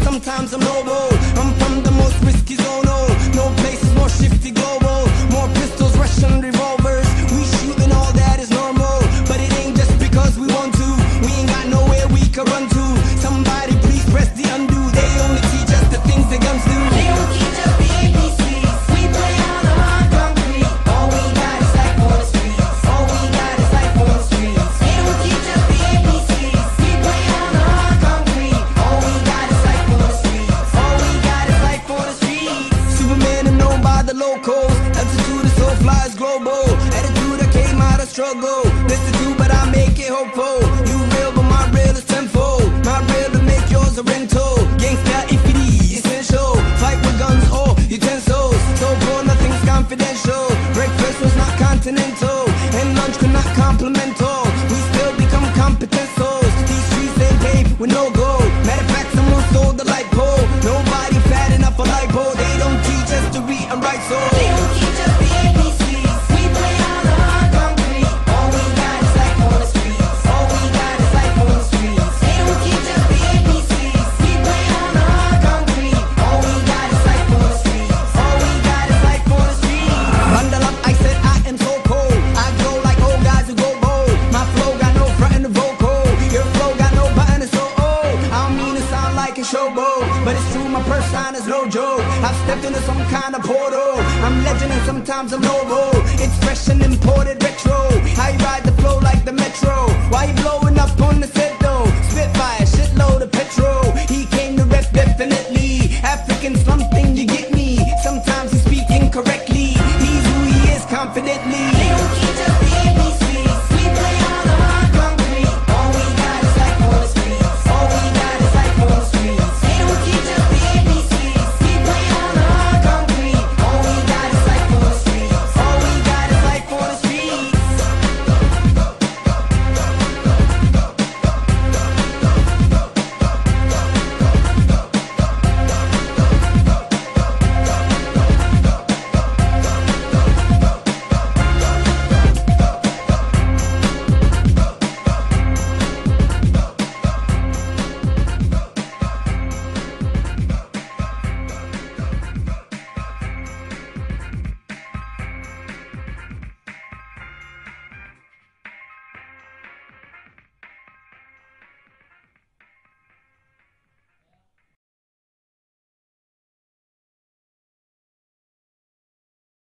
Sometimes I'm noble. I'm from the most risky zone. Oh, no place is more shifty global. More pistols, Russian revolvers. We shooting all that is normal, but it ain't just because we want to. We ain't got nowhere we can run to. Somebody please press the undo. They only teach us the things the guns do. They don't teach us the ABCs. We play on the hard concrete. All we got is life on the streets. All we got is life on the streets. They don't teach us the ABCs. We play on the hard concrete. All we got is life on the streets. All we got is life on the streets. Superman is known by the locals. Altitude is so fly is global. Attitude I came out of struggle. Destitute but I make it hopeful. You real but my real is tenfold. My real to make yours a rental. Gangsta if it is essential. Fight with guns or utensils. So poor nothing's confidential. Breakfast was not continental. And lunch could not compliment all. We still become competent souls. These streets they paved with no gold. Matter of fact someone stole the light pole. Nobody fat enough for lipo. They don't teach us to read and write so. They don't teach us the ABCs. We play on the hard concrete. All we got is life on the streets. All we got is life on the streets. They don't teach us the ABCs. We play on the hard concrete. All we got is life on the streets. All we got is life on the streets. Bundle up, I said I am so cold. I glow like old guys who go bold. My flow got no front in the vocal. Your flow got no button, it's so old. I don't mean to sound like a showboat, but it's true, my purse sign is no joke. I've stepped into some kind of portal. I'm legend and sometimes I'm noble. It's fresh and imported retro. I ride the flow like the metro. Why you blowing up on the set though? Spitfire, shitload of petrol. He came to rep definitely. African something, you get me. Sometimes he speak incorrectly. He's who he is confidently.